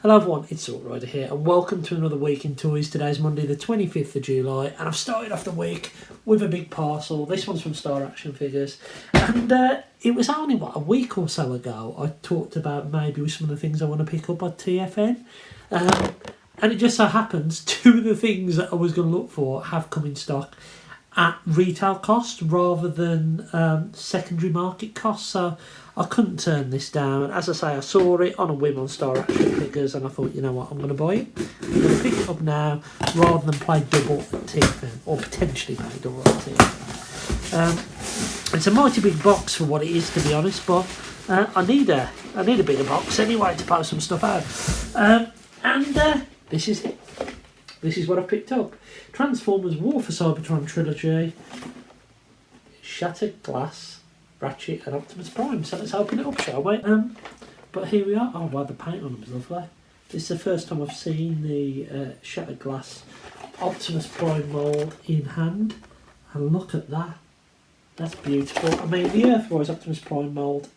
Hello everyone, it's Rider here and welcome to another week in toys. Today's Monday the 25th of July and I've started off the week with a big parcel. This one's from Star Action Figures and it was only a week or so ago I talked about maybe some of the things I want to pick up at TFN and it just so happens two of the things that I was going to look for have come in stock at retail cost rather than secondary market cost, so I couldn't turn this down. As I say, I saw it on a whim on Star Action Figures and I thought, you know what, I'm going to buy it. I'm going to pick it up now rather than play double at TFN, or potentially play double at TFN. It's a mighty big box for what it is, to be honest, but I need a bigger box anyway to post some stuff out. This is it. This is what I picked up. Transformers War for Cybertron Trilogy, Shattered Glass, Ratchet and Optimus Prime. So let's open it up, shall we? But here we are. Oh wow, the paint on them is lovely. This is the first time I've seen the Shattered Glass Optimus Prime mould in hand. And look at that. That's beautiful. I mean, the Earthrise Optimus Prime mould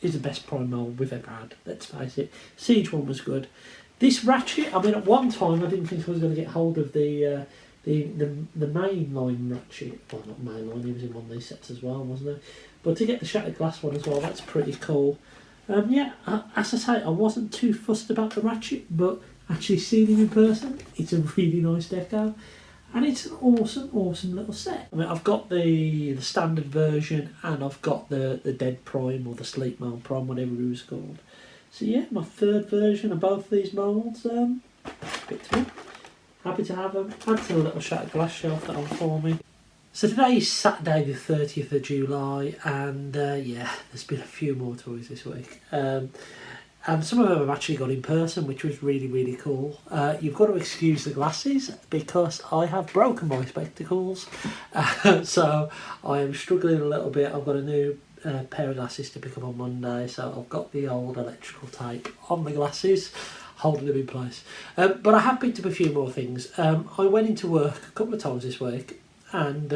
is the best Prime mould we've ever had. Let's face it. Siege one was good. This Ratchet, I mean, at one time I didn't think I was going to get hold of the mainline Ratchet. Well, not mainline, he was in one of these sets as well, wasn't he? But to get the Shattered Glass one as well, that's pretty cool. Yeah, as I say, I wasn't too fussed about the Ratchet, but actually seeing him in person, it's a really nice deco. And it's an awesome, awesome little set. I mean, I've got the standard version and I've got the Dead Prime or the Sleep Mold Prime, whatever it was called. So yeah, my third version of both these moulds. Picked them up. Happy to have them. Add to the little Shattered Glass shelf that on for me. So today is Saturday the 30th of July and yeah, there's been a few more toys this week. And some of them I've actually got in person, which was really, really cool. You've got to excuse the glasses because I have broken my spectacles. So I am struggling a little bit. I've got a new pair of glasses to pick up on Monday, so I've got the old electrical tape on the glasses holding them in place, but I have picked up a few more things. I went into work a couple of times this week and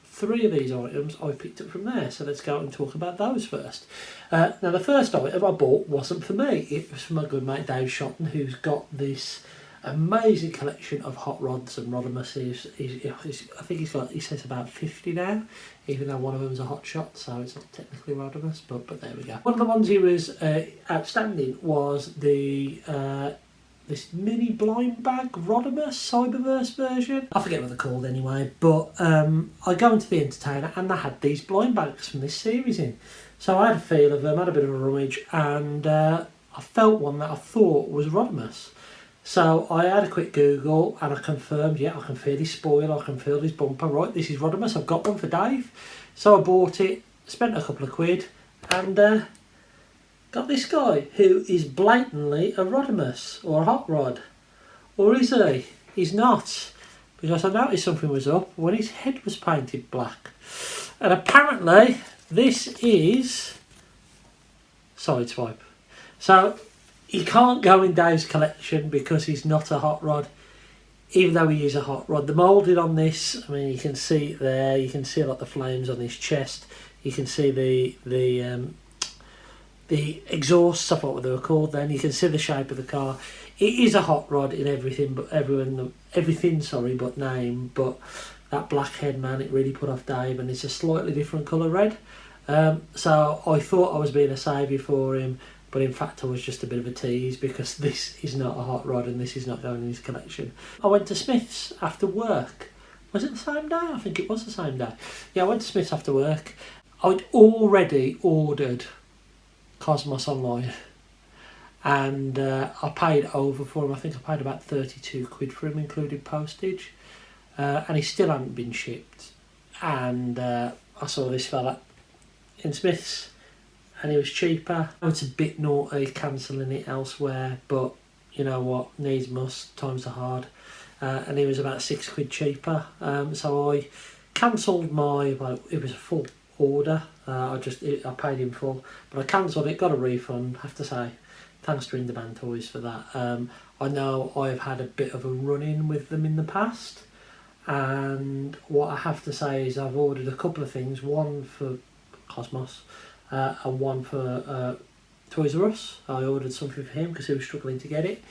three of these items I picked up from there, so let's go and talk about those first. Now the first item I bought wasn't for me, it was for my good mate Dave Shotton, who's got this amazing collection of hot rods and Rodimuses. I think he says about 50 now, even though one of them is a hot shot, so it's not technically Rodimus, but there we go. One of the ones he was outstanding was the this mini blind bag Rodimus Cyberverse version. I forget what they're called anyway, but I go into the Entertainer and they had these blind bags from this series in. So I had a feel of them, had a bit of a rummage, and I felt one that I thought was Rodimus. So I had a quick Google and I confirmed, yeah, I can feel his spoil, I can feel his bumper. Right, this is Rodimus, I've got one for Dave. So I bought it, spent a couple of quid and got this guy who is blatantly a Rodimus or a hot rod. Or is he? He's not. Because I noticed something was up when his head was painted black. And apparently this is Sideswipe. So he can't go in Dave's collection because he's not a hot rod, even though he is a hot rod. The moulding on this, I mean, you can see it there. You can see like the flames on his chest. You can see the exhaust, I forgot what they were called then. You can see the shape of the car. It is a hot rod in everything, but but name. But that black head, man, it really put off Dave, and it's a slightly different colour red. So I thought I was being a saviour for him. But in fact I was just a bit of a tease because this is not a hot rod and this is not going in his collection. I went to Smith's after work. Was it the same day? I think it was the same day. Yeah, I went to Smith's after work. I'd already ordered Cosmos online and I paid over for him. I think I paid about 32 quid for him including postage, and he still hadn't been shipped. And I saw this fella in Smith's and it was cheaper. It's a bit naughty cancelling it elsewhere, but you know what, needs must, times are hard. And it was about 6 quid cheaper. So I cancelled my, well, it was a full order. I paid in full, but I cancelled it, got a refund. I have to say, thanks to Indie Toys for that. I know I've had a bit of a run-in with them in the past, and what I have to say is I've ordered a couple of things, one for Cosmos and one for Toys R Us. I ordered something for him because he was struggling to get it.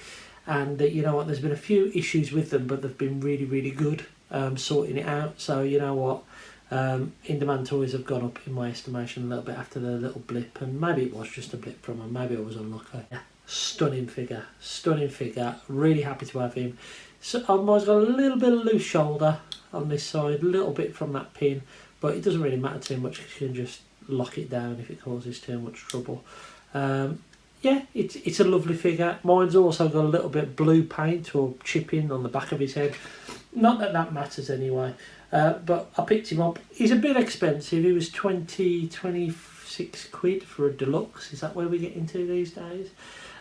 And you know what, there's been a few issues with them, but they've been really, really good sorting it out. So you know what, in-demand toys have gone up in my estimation a little bit after the little blip, and maybe it was just a blip from him, maybe I was unlucky. Yeah, stunning figure, really happy to have him. So I've got a little bit of loose shoulder on this side, a little bit from that pin, but it doesn't really matter too much because you can just lock it down if it causes too much trouble. Yeah, it's a lovely figure. Mine's also got a little bit of blue paint or chipping on the back of his head. Not that that matters anyway, but I picked him up. He's a bit expensive. He was 26 quid for a deluxe. Is that where we get into these days?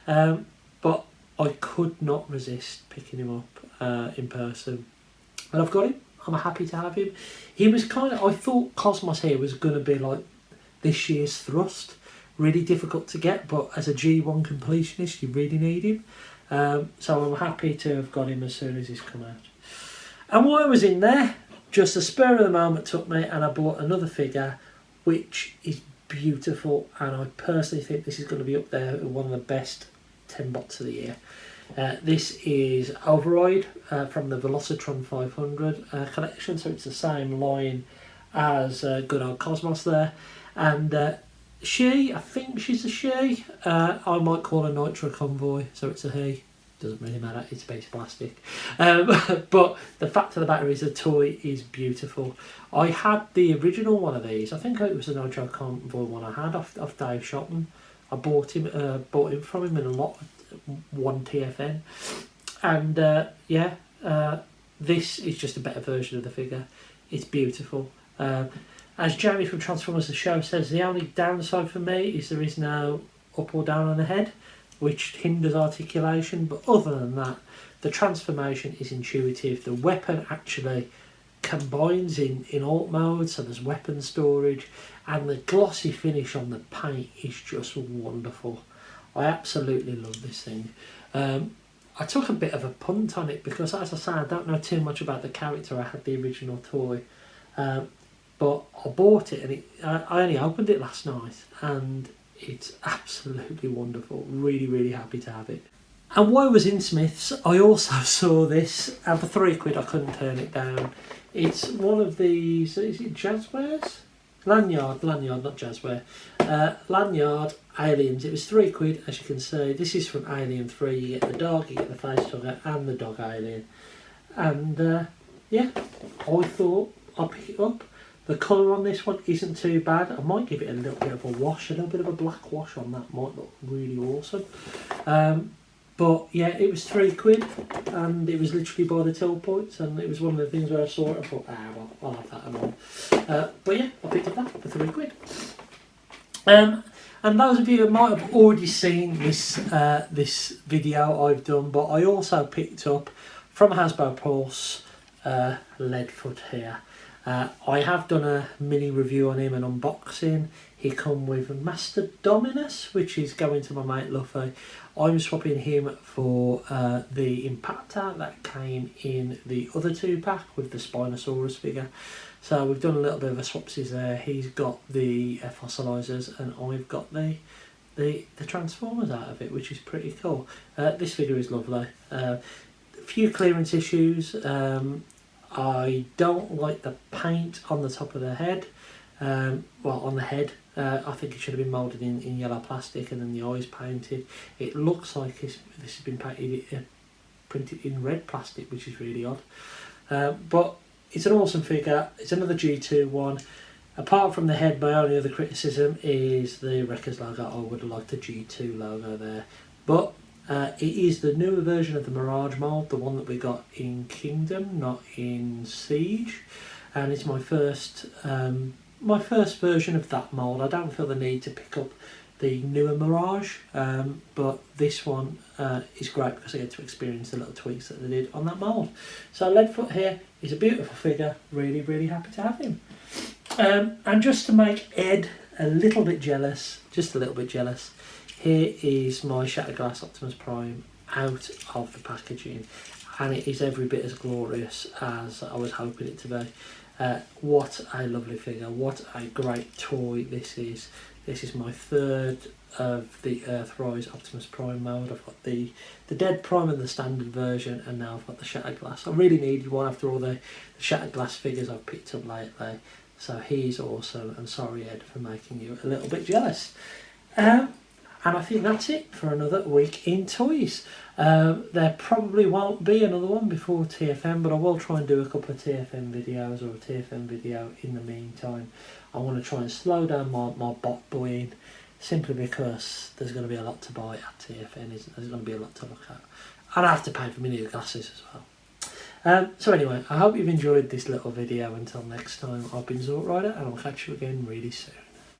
But I could not resist picking him up in person. And I've got him. I'm happy to have him. He was I thought Cosmos here was going to be like this year's Thrust. Really difficult to get, but as a G1 completionist, you really need him. So I'm happy to have got him as soon as he's come out. And while I was in there, just a spur of the moment took me, and I bought another figure, which is beautiful, and I personally think this is going to be up there with one of the best 10 bots of the year. This is Override from the Velocitron 500 collection, so it's the same line as good old Cosmos there. And I think she's a she. I might call her Nitro Convoy, so it's a he. Doesn't really matter, it's a piece of plastic. But the fact of the matter is the toy is beautiful. I had the original one of these. I think it was the Nitro Convoy one I had off Dave Shotton. I bought him from him in a lot, 1 TFN. And this is just a better version of the figure. It's beautiful. As Jamie from Transformers The Show says, the only downside for me is there is no up or down on the head, which hinders articulation, but other than that, the transformation is intuitive. The weapon actually combines in alt mode, so there's weapon storage, and the glossy finish on the paint is just wonderful. I absolutely love this thing. I took a bit of a punt on it because, as I say, I don't know too much about the character. I had the original toy. But I bought it, and I only opened it last night, and it's absolutely wonderful. Really, really happy to have it. And while I was in Smith's, I also saw this, and for £3 I couldn't turn it down. It's one of these, is it Jazzwares? Lanyard, not Jazzware. Lanyard Aliens. It was £3, as you can see. This is from Alien 3. You get the dog, you get the face hugger, and the dog alien. And yeah, I thought I'd pick it up. The colour on this one isn't too bad. I might give it a little bit of a wash, a little bit of a black wash on that might look really awesome. But yeah, it was £3 and it was literally by the till points, and it was one of the things where I saw it and thought, well, I'll have that and all. But yeah, I picked up that for £3. And those of you who might have already seen this video I've done, but I also picked up from Hasbro Pulse Leadfoot here. I have done a mini review on him, an unboxing. He come with Master Dominus, which is going to my mate Luffy. I'm swapping him for the Impactor that came in the other 2-pack with the Spinosaurus figure. So we've done a little bit of a swapsies there. He's got the fossilizers and I've got the Transformers out of it, which is pretty cool. This figure is lovely. A few clearance issues. I don't like the paint on the top of the head. Well, on the head. I think it should have been moulded in yellow plastic and then the eyes painted. It looks like this has been printed in red plastic, which is really odd. But it's an awesome figure. It's another G2 one. Apart from the head, my only other criticism is the Wreckers logo. I would have liked the G2 logo there. But it is the newer version of the Mirage mould, the one that we got in Kingdom, not in Siege. And it's my first version of that mould. I don't feel the need to pick up the newer Mirage, but this one is great because I get to experience the little tweaks that they did on that mould. So Leadfoot here is a beautiful figure. Really, really happy to have him. And just to make Ed a little bit jealous, here is my Shatterglass Optimus Prime out of the packaging, and it is every bit as glorious as I was hoping it to be. What a lovely figure, what a great toy this is. This is my third of the Earthrise Optimus Prime mode. I've got the Dead Prime and the standard version, and now I've got the Shattered Glass. I really needed one after all the Shattered Glass figures I've picked up lately. So he's awesome, and sorry Ed for making you a little bit jealous. And I think that's it for another week in toys. There probably won't be another one before TFM, but I will try and do a couple of TFM videos or a TFM video in the meantime. I want to try and slow down my bot buying, simply because there's going to be a lot to buy at TFN, isn't there? There's going to be a lot to look at. And I have to pay for my new glasses as well. So anyway, I hope you've enjoyed this little video. Until next time, I've been Zort Rider, and I'll catch you again really soon.